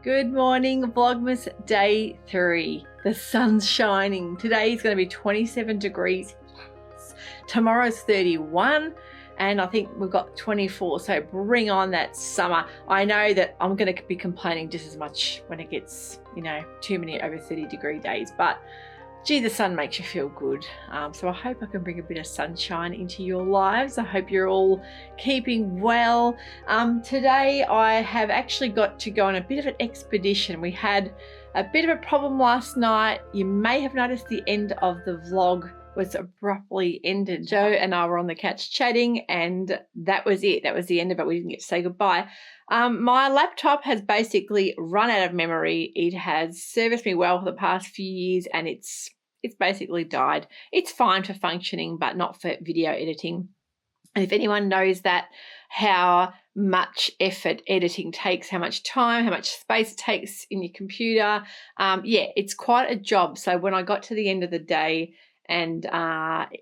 Good morning, Vlogmas day 3. The sun's shining. Today is going to be 27 degrees. Tomorrow's 31 and I think we've got 24, so bring on that summer. I know that I'm going to be complaining just as much when it gets, too many over 30 degree days, but gee, the sun makes you feel good. So I hope I can bring a bit of sunshine into your lives. I hope you're all keeping well. Today I have actually got to go on a bit of an expedition. We had a bit of a problem last night. You may have noticed the end of the vlog was abruptly ended. Joe and I were on the couch chatting and that was it. That was the end of it. We didn't get to say goodbye. My laptop has basically run out of memory. It has serviced me well for the past few years and it's basically died. It's fine for functioning, but not for video editing. And if anyone knows that, how much effort editing takes, how much time, how much space it takes in your computer, it's quite a job. So when I got to the end of the day and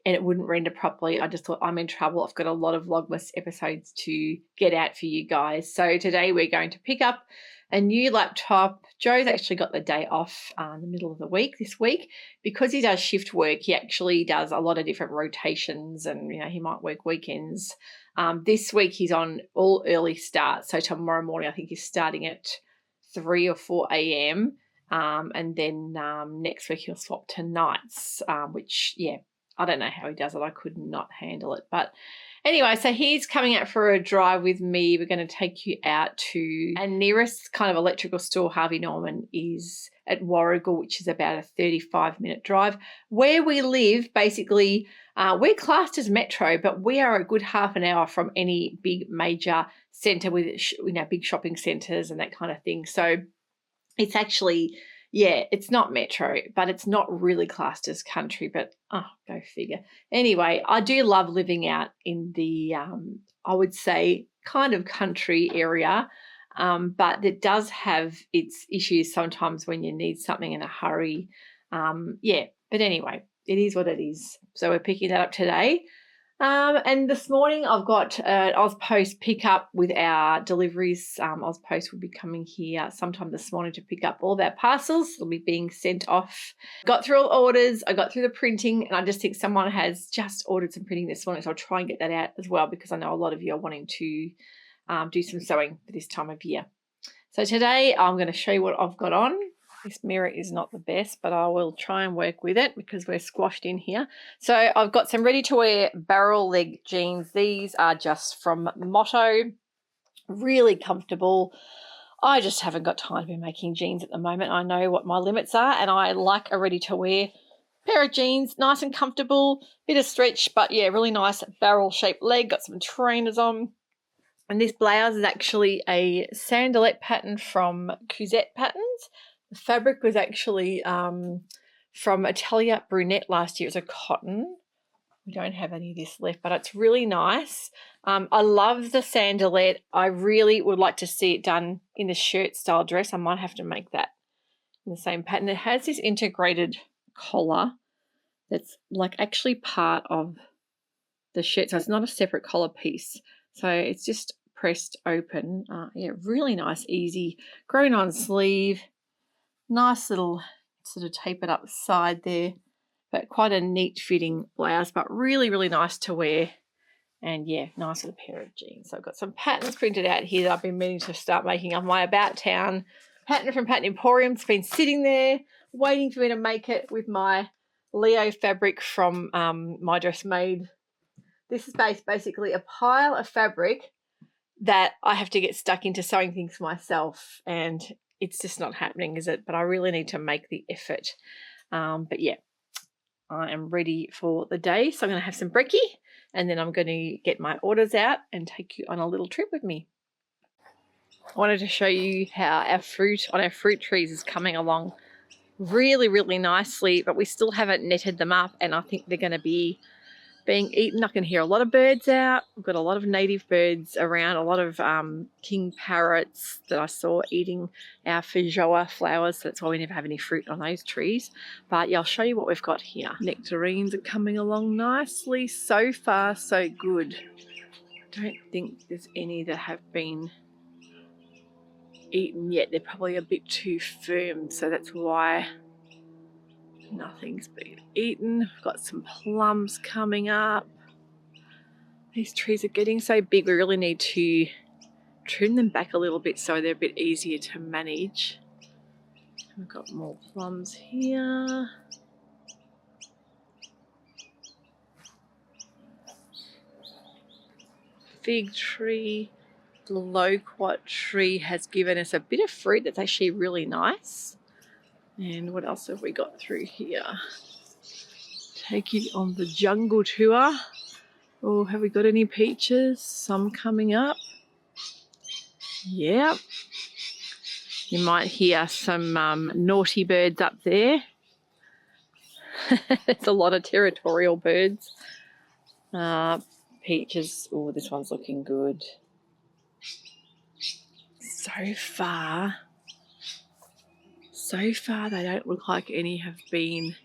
it wouldn't render properly, I just thought I'm in trouble. I've got a lot of Vlogmas episodes to get out for you guys. So today we're going to pick up a new laptop. Joe's actually got the day off in the middle of the week this week because he does shift work. He actually does a lot of different rotations and, he might work weekends. This week he's on all early start. So tomorrow morning I think he's starting at 3 or 4 a.m. And then next week he'll swap to nights, which, I don't know how he does it. I could not handle it. But anyway, so he's coming out for a drive with me. We're going to take you out to our nearest kind of electrical store, Harvey Norman, is at Warragul, which is about a 35-minute drive. Where we live, basically, we're classed as metro, but we are a good half an hour from any big major centre with, big shopping centres and that kind of thing. So it's actually, it's not metro, but it's not really classed as country, but go figure. Anyway, I do love living out in the, I would say, kind of country area, but it does have its issues sometimes when you need something in a hurry. But anyway, it is what it is. So we're picking that up today. And this morning I've got Ozpost pickup with our deliveries. Ozpost will be coming here sometime this morning to pick up all of our parcels. They'll be being sent off. Got through all the orders. I got through the printing and I just think someone has just ordered some printing this morning. So I'll try and get that out as well because I know a lot of you are wanting to do some sewing for this time of year. So today I'm going to show you what I've got on. This mirror is not the best, but I will try and work with it because we're squashed in here. So I've got some ready-to-wear barrel leg jeans. These are just from Motto. Really comfortable. I just haven't got time to be making jeans at the moment. I know what my limits are, and I like a ready-to-wear pair of jeans. Nice and comfortable. Bit of stretch, but really nice barrel-shaped leg. Got some trainers on. And this blouse is actually a sandalette pattern from Cousette Patterns. The fabric was actually from Italia Brunette last year. It was a cotton. We don't have any of this left, but it's really nice. I love the sandalette. I really would like to see it done in a shirt style dress. I might have to make that in the same pattern. It has this integrated collar that's like actually part of the shirt. So it's not a separate collar piece. So it's just pressed open. Really nice, easy. Grown on sleeve. Nice little sort of tapered up side there, but quite a neat fitting blouse, but really, really nice to wear. And nice little pair of jeans. So I've got some patterns printed out here that I've been meaning to start making of my About Town pattern from Pattern Emporium. It's been sitting there waiting for me to make it with my Leo fabric from My Dress Made. This is basically a pile of fabric that I have to get stuck into sewing things for myself, and it's just not happening, is it? But I really need to make the effort. I am ready for the day. So I'm going to have some brekkie and then I'm going to get my orders out and take you on a little trip with me. I wanted to show you how our fruit on our fruit trees is coming along really, really nicely, but we still haven't netted them up and I think they're going to be being eaten. I can hear a lot of birds out. We've got a lot of native birds around, a lot of king parrots that I saw eating our feijoa flowers. So that's why we never have any fruit on those trees. But I'll show you what we've got here. Nectarines are coming along nicely. So far, so good. I don't think there's any that have been eaten yet. They're probably a bit too firm, so that's why nothing's been eaten. We've got some plums coming up. These trees are getting so big, we really need to trim them back a little bit so they're a bit easier to manage. We've got more plums here. Fig tree. The loquat tree has given us a bit of fruit that's actually really nice. And what else have we got through here? Taking on the jungle tour. Oh, have we got any peaches? Some coming up. Yep. You might hear some naughty birds up there. There's a lot of territorial birds. Peaches. Oh, this one's looking good. So far, they don't look like any have been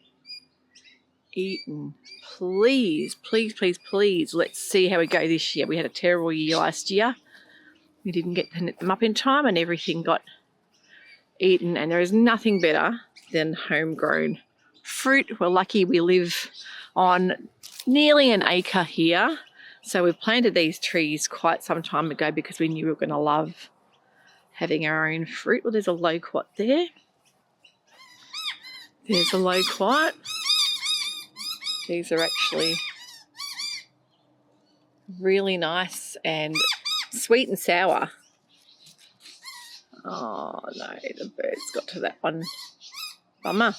eaten. Please, please, please, please, let's see how we go this year. We had a terrible year last year. We didn't get to knit them up in time and everything got eaten, and there is nothing better than homegrown fruit. We're lucky we live on nearly an acre here, so we planted these trees quite some time ago because we knew we were going to love having our own fruit. Well, there's a loquat there. There's a loquat. These are actually really nice and sweet and sour. Oh no, the bird's got to that one. Bummer.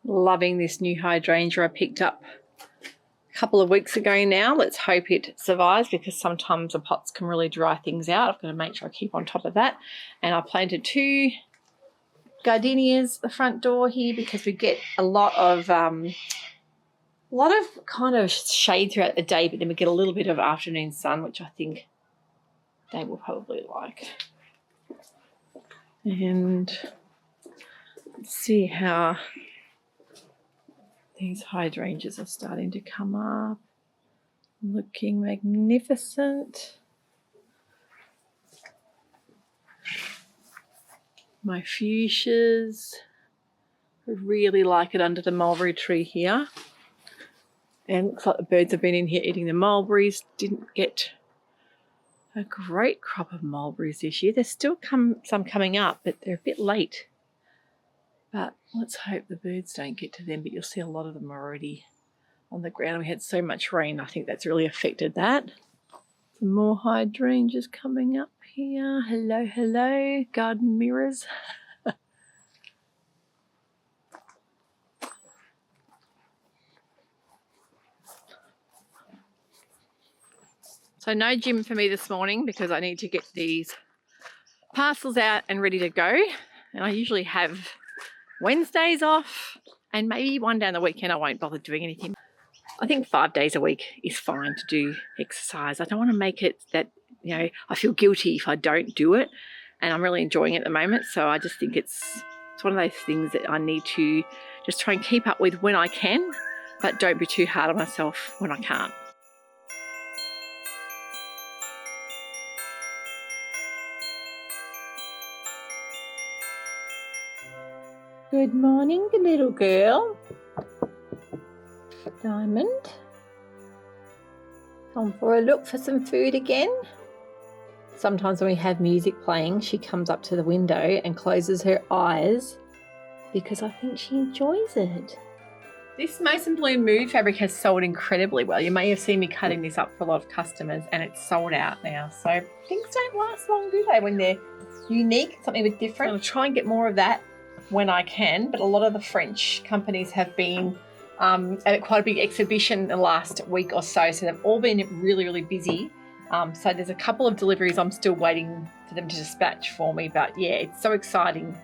Loving this new hydrangea I picked up a couple of weeks ago now. Let's hope it survives because sometimes the pots can really dry things out. I've got to make sure I keep on top of that. And I planted 2 gardenias at the front door here because we get a lot of kind of shade throughout the day, but then we get a little bit of afternoon sun, which I think they will probably like. And let's see how these hydrangeas are starting to come up, looking magnificent. My fuchsias, I really like it under the mulberry tree here. And it looks like the birds have been in here eating the mulberries. Didn't get a great crop of mulberries this year. There's still some coming up, but they're a bit late. But let's hope the birds don't get to them, but you'll see a lot of them already on the ground. We had so much rain, I think that's really affected that. Some more hydrangeas coming up here. Hello, hello, garden mirrors. So no gym for me this morning because I need to get these parcels out and ready to go. And I usually have Wednesdays off, and maybe one day on the weekend I won't bother doing anything. I think 5 days a week is fine to do exercise. I don't want to make it that, you know, I feel guilty if I don't do it, and I'm really enjoying it at the moment. So I just think it's one of those things that I need to just try and keep up with when I can, but don't be too hard on myself when I can't. Good morning, little girl. Diamond. Come for a look for some food again. Sometimes when we have music playing, she comes up to the window and closes her eyes because I think she enjoys it. This Mason Bloom Mood fabric has sold incredibly well. You may have seen me cutting this up for a lot of customers and it's sold out now. So things don't last long, do they, when they're unique, something a bit different. I'll try and get more of that when I can, but a lot of the French companies have been at quite a big exhibition in the last week or so, so they've all been really, really busy. So there's a couple of deliveries I'm still waiting for them to dispatch for me, but yeah, it's so exciting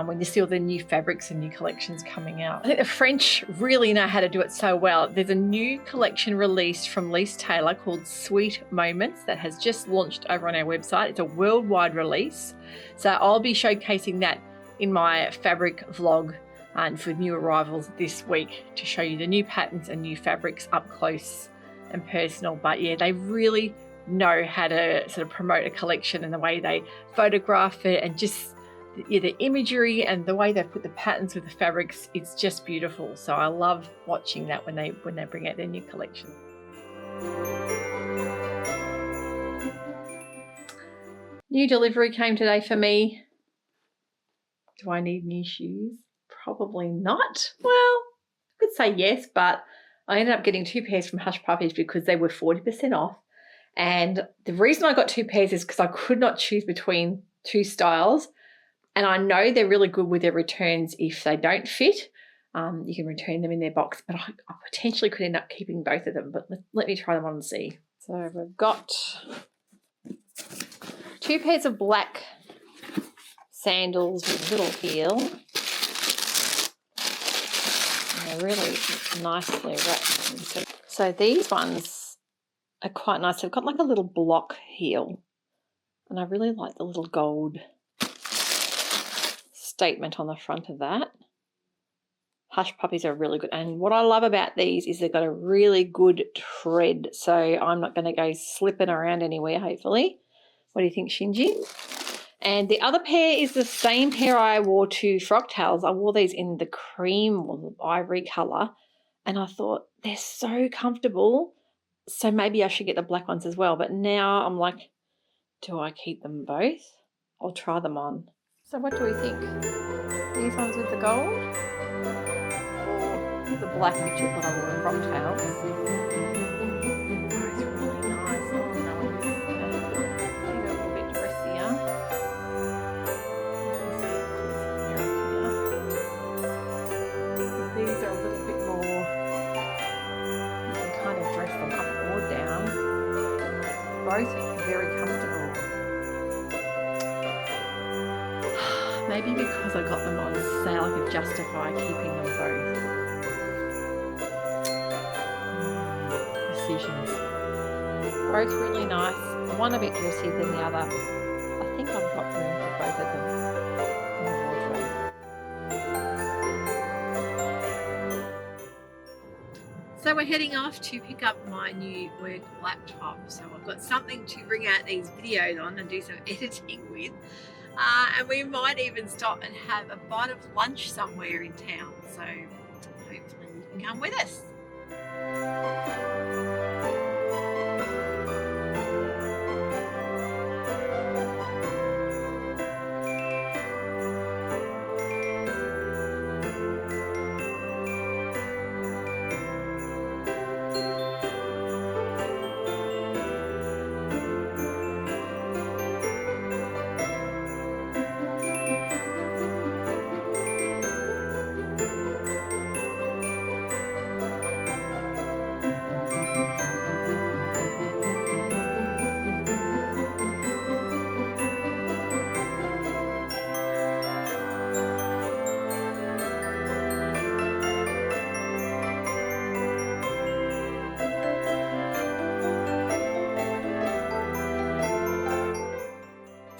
when you see all the new fabrics and new collections coming out. I think the French really know how to do it so well. There's a new collection released from Lise Taylor called Sweet Moments that has just launched over on our website. It's a worldwide release. So I'll be showcasing that in my fabric vlog and for new arrivals this week to show you the new patterns and new fabrics up close and personal. But yeah, they really know how to sort of promote a collection and the way they photograph it, and just the imagery and the way they put the patterns with the fabrics. It's just beautiful. So I love watching that when they bring out their new collection. New delivery came today for me. Do I need new shoes? Probably not. Well, I could say yes, but I ended up getting 2 pairs from Hush Puppies because they were 40% off. And the reason I got 2 pairs is because I could not choose between 2 styles. And I know they're really good with their returns if they don't fit. You can return them in their box, but I potentially could end up keeping both of them. But let me try them on and see. So we've got 2 pairs of black sandals with a little heel. And they're really nicely wrapped. So these ones are quite nice. They've got like a little block heel. And I really like the little gold statement on the front of that. Hush Puppies are really good. And what I love about these is they've got a really good tread. So I'm not going to go slipping around anywhere, hopefully. What do you think, Shinji? And the other pair is the same pair I wore to Frogtails. I wore these in the cream or ivory colour, and I thought they're so comfortable. So maybe I should get the black ones as well. But now I'm like, do I keep them both? I'll try them on. So what do we think? These ones with the gold or the black, which is what I wore in Frogtails? Both very comfortable. Maybe because I got them on sale, I could justify keeping them both. Decisions. Both really nice. One a bit dressier than the other. I think I've got room for both of them in the wardrobe. So we're heading off to pick up my new work laptop. So I've got something to bring out these videos on and do some editing with. And we might even stop and have a bite of lunch somewhere in town. So hopefully you can come with us.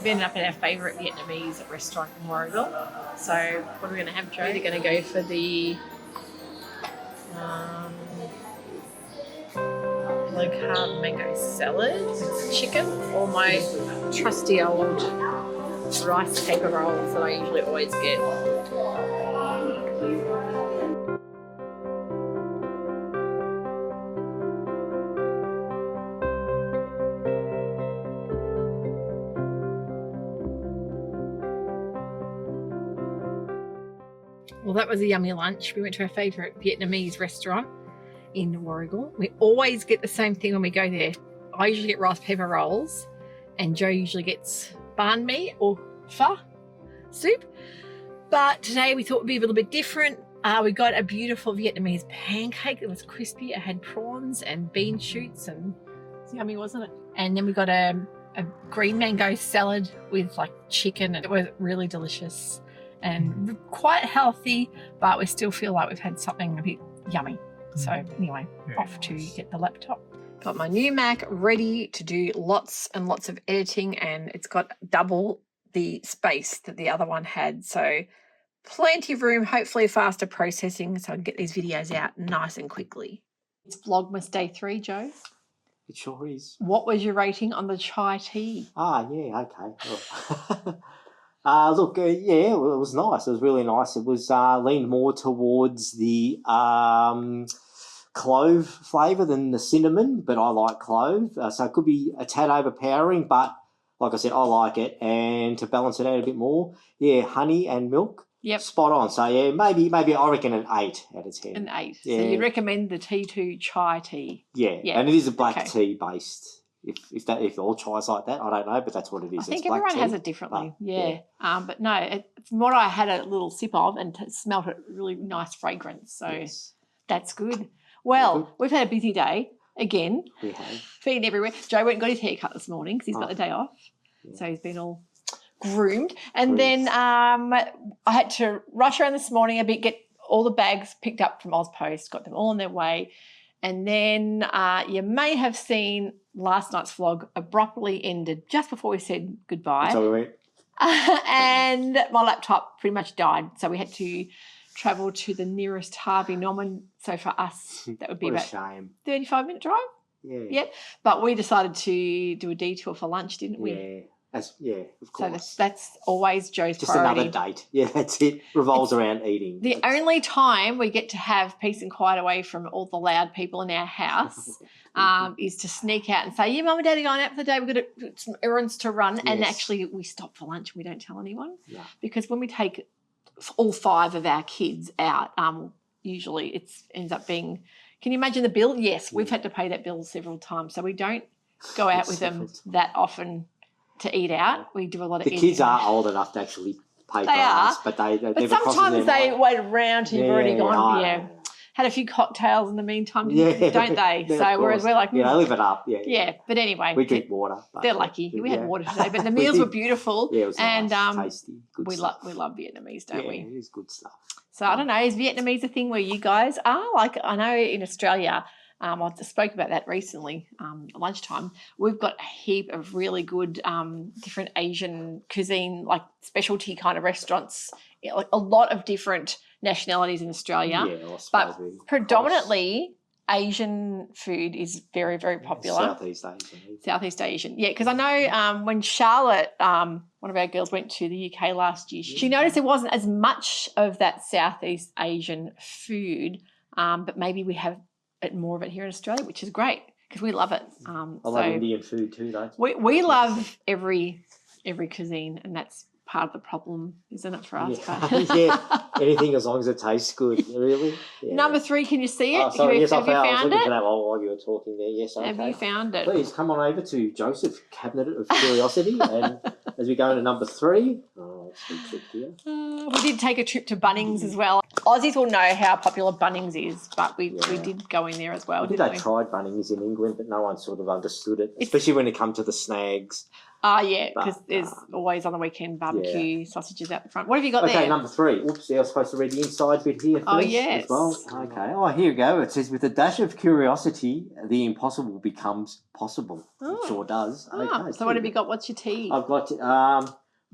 We ended up at our favourite Vietnamese restaurant in Warragul. So what are we going to have, Joe? We're going to go for the low carb mango salad with chicken, or my trusty old rice paper rolls that I usually always get. Well, that was a yummy lunch. We went to our favourite Vietnamese restaurant in Warragul. We always get the same thing when we go there. I usually get rice paper rolls and Joe usually gets banh mi or pho soup. But today we thought it would be a little bit different. We got a beautiful Vietnamese pancake that was crispy. It had prawns and bean shoots, and it's yummy, wasn't it? And then we got a green mango salad with like chicken, and it was really delicious. and quite healthy, but we still feel like we've had something a bit yummy. So anyway, off to get the laptop. Got my new Mac ready to do lots and lots of editing, and it's got double the space that the other one had. So plenty of room, hopefully faster processing, so I can get these videos out nice and quickly. It's Vlogmas Day 3, Joe. It sure is. What was your rating on the chai tea? Yeah, okay. Look, yeah, it was nice. It was really nice. It was leaned more towards the clove flavour than the cinnamon, but I like clove. So it could be a tad overpowering, but like I said, I like it. And to balance it out a bit more, yeah, honey and milk. Yep. Spot on. So, yeah, maybe I reckon an 8 out of 10. An 8. Yeah. So you'd recommend the T2 chai tea? Yeah, and it is a black tea based. If all chai's like that, I don't know, but that's what it is. I think everyone has it differently. Yeah. But no, from what I had a little sip of and smelt it, really nice fragrance. So that's good. Well, we've had a busy day again. We have. Feeding everywhere. Joe went and got his hair cut this morning because he's got the day off. Yeah. So he's been all groomed. And then I had to rush around this morning a bit, get all the bags picked up from Ozpost, got them all on their way. And then you may have seen last night's vlog abruptly ended just before we said goodbye. That's how we went. And my laptop pretty much died. So we had to travel to the nearest Harvey Norman. So for us, that would be about a 35-minute drive. Yeah. Yep. But we decided to do a detour for lunch, didn't we? Yeah. Of course. So that's always Joe's just priority. Another date. Yeah, that's it. Revolves around eating. The only time we get to have peace and quiet away from all the loud people in our house is to sneak out and say, "Yeah, Mum and Dad are going out for the day. We've got some errands to run." Yes. And actually we stop for lunch and we don't tell anyone. Yeah. Because when we take all 5 of our kids out, usually it ends up being, can you imagine the bill? Yes, we've had to pay that bill several times. So we don't go out with them that often to eat out. We do a lot of eating. The kids are old enough to actually pay for us, but sometimes they wait around till you've already gone. Had a few cocktails in the meantime, don't they? So whereas we're like, they live it up. Yeah. But anyway, we drink water. They're lucky. We had water today, but the meals were beautiful. Yeah, it was nice, tasty, good stuff. We love Vietnamese, don't we? Yeah, it is good stuff. So I don't know, is Vietnamese a thing where you guys are? Like I know in Australia, I spoke about that recently at lunchtime. We've got a heap of really good different Asian cuisine, like specialty kind of restaurants, like a lot of different nationalities in Australia. Yeah, but predominantly Asian food is very, very popular. Southeast Asian. Yeah, because I know when Charlotte, one of our girls, went to the UK last year, she noticed there wasn't as much of that Southeast Asian food, but maybe we have more of it here in Australia, which is great because we love it. I love Indian food too, though. We love every cuisine, and that's part of the problem, isn't it, for us? Yeah, anything as long as it tastes good, really. Yeah. Number 3, can you see it? Sorry, yes, have you found I was looking it? for that while you were talking there. Yes, okay. Have you found it? Please come on over to Joseph's Cabinet of Curiosity, and as we go into number 3, we did take a trip to Bunnings as well. Aussies will know how popular Bunnings is, but we did go in there as well. They tried Bunnings in England, but no one sort of understood it, especially when it comes to the snags. Yeah, because there's always on the weekend barbecue sausages out the front. What have you got there? Okay, number 3. Oops, I was supposed to read the inside bit here first as well. Okay. Here we go. It says, with a dash of curiosity, the impossible becomes possible. It sure does. Okay, so what have you got? What's your tea? I've got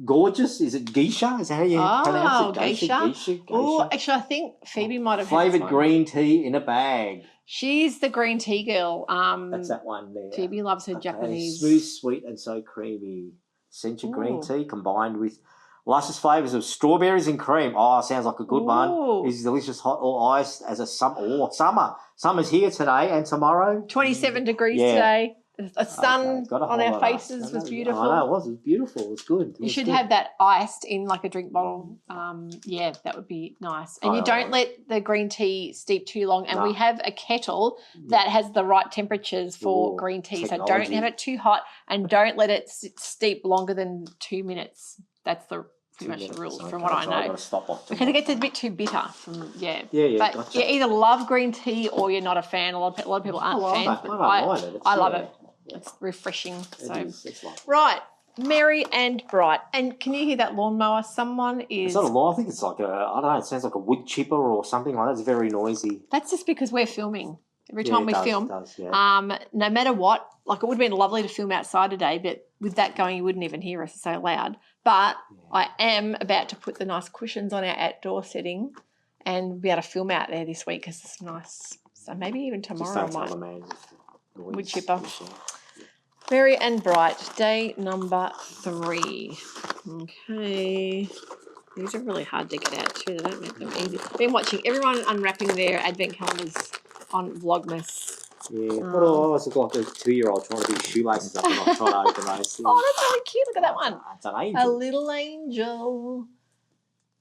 gorgeous. Is it geisha? Is that how you pronounce it? Geisha. Oh, actually, I think Phoebe might have flavoured green tea in a bag. She's the green tea girl. That's that one there. Phoebe loves her Japanese. Smooth, sweet, and so creamy. Sencha green tea combined with luscious flavours of strawberries and cream. Oh, sounds like a good one. Is delicious hot or iced as a summer. Summer's here today and tomorrow. 27 degrees today. The sun on our faces was beautiful. I know, it was. It was beautiful. It was good. You should have that iced in like a drink bottle. That would be nice. And you don't let the green tea steep too long. And we have a kettle that has the right temperatures for green tea. So don't have it too hot and don't let it steep longer than 2 minutes. That's pretty much the rules from what I know. Because it gets a bit too bitter. But you either love green tea or you're not a fan. A lot of people aren't fans. But I love it. It's refreshing. Right. merry and bright. And can you hear that lawnmower? Someone is... It's not a lawn. I think it's like I don't know, it sounds like a wood chipper or something like that. It's very noisy. That's just because we're filming. Every time we film, it does, yeah. No matter what, like it would have been lovely to film outside today, but with that going, you wouldn't even hear us, it's so loud. But I am about to put the nice cushions on our outdoor setting and be able to film out there this week because it's nice. So maybe even tomorrow I might. Wood chipper. Merry and bright, day number 3. Okay. These are really hard to get out too. They don't make them easy. I've been watching everyone unwrapping their advent calendars on Vlogmas. Yeah, but I also got like a 2-year-old trying to do shoelaces up and I'm trying to open those things. Oh, that's really cute. Look at that one. It's an angel. A little angel.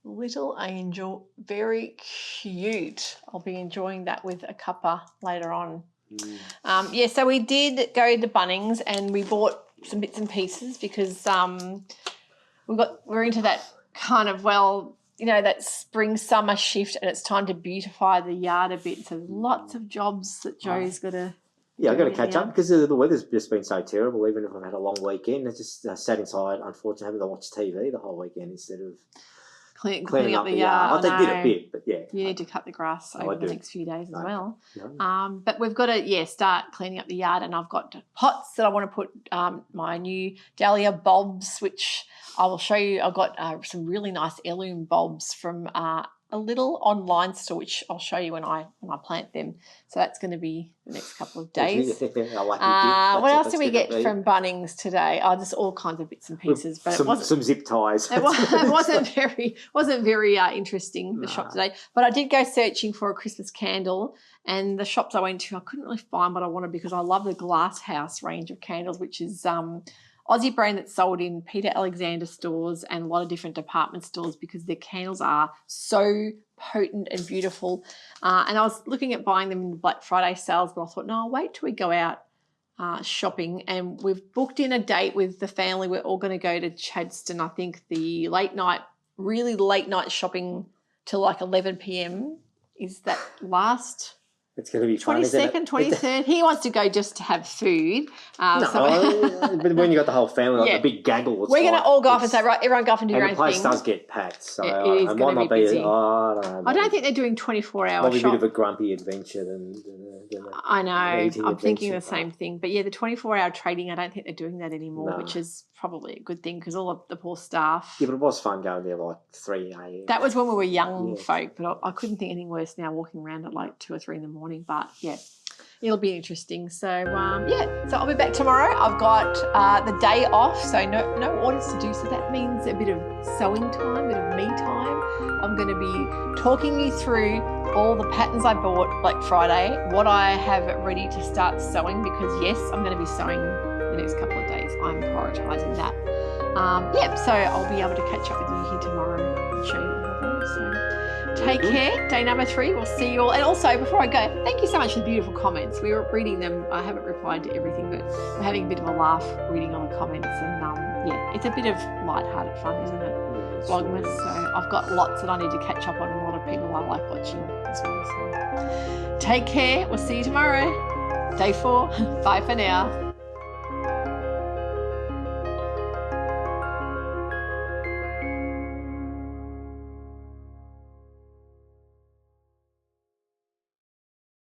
Little angel. Very cute. I'll be enjoying that with a cuppa later on. So we did go to Bunnings and we bought some bits and pieces because we're into that kind of, that spring summer shift and it's time to beautify the yard a bit. So lots of jobs that Joe's got to I've got to catch up because the weather's just been so terrible. Even if I've had a long weekend, I just sat inside, unfortunately, having to watch TV the whole weekend instead of cleaning up the yard. I did a bit, but yeah. You need to cut the grass over the next few days as well. Yeah. But we've got to, start cleaning up the yard and I've got pots that I want to put my new Dahlia bulbs, which I will show you. I've got some really nice heirloom bulbs from a little online store, which I'll show you when I plant them. So that's going to be the next couple of days. What else did we get from Bunnings today? Oh, just all kinds of bits and pieces. But some zip ties. It wasn't very interesting, the shop today. But I did go searching for a Christmas candle, and the shops I went to, I couldn't really find what I wanted because I love the Glass House range of candles, which is Aussie brand that's sold in Peter Alexander stores and a lot of different department stores because their candles are so potent and beautiful. And I was looking at buying them in the Black Friday sales, but I thought, no, I'll wait till we go out shopping. And we've booked in a date with the family. We're all going to go to Chadstone, I think the really late night shopping till like 11 p.m. is that last... It's going to be fun, 22nd, 23rd. He wants to go just to have food. But when you got the whole family, the big gaggle. We're going to all go off and say, right, everyone go off and do your own thing. And the place does get packed, so it is going to be busy. I don't think they're doing 24-hour probably shop. a bit of a grumpy adventure than I know. I'm thinking the same thing. But, the 24-hour trading, I don't think they're doing that anymore, which is probably a good thing because all of the poor staff. Yeah, but it was fun going there like 3 a.m. That was when we were young folk, but I couldn't think anything worse now walking around at like 2 or 3 in the morning. But, it'll be interesting. So, so I'll be back tomorrow. I've got the day off, so no orders to do. So that means a bit of sewing time, a bit of me time. I'm going to be talking you through all the patterns I bought Black Friday, what I have ready to start sewing because, yes, I'm going to be sewing the next couple of days. I'm prioritising that. So I'll be able to catch up with you here tomorrow and show you all of those. So take care. Day number 3. We'll see you all. And also, before I go, thank you so much for the beautiful comments. We were reading them. I haven't replied to everything, but we're having a bit of a laugh reading all the comments. And it's a bit of light-hearted fun, isn't it? Vlogmas. So I've got lots that I need to catch up on. A lot of people I like watching as well. So take care. We'll see you tomorrow. Day 4. Bye for now.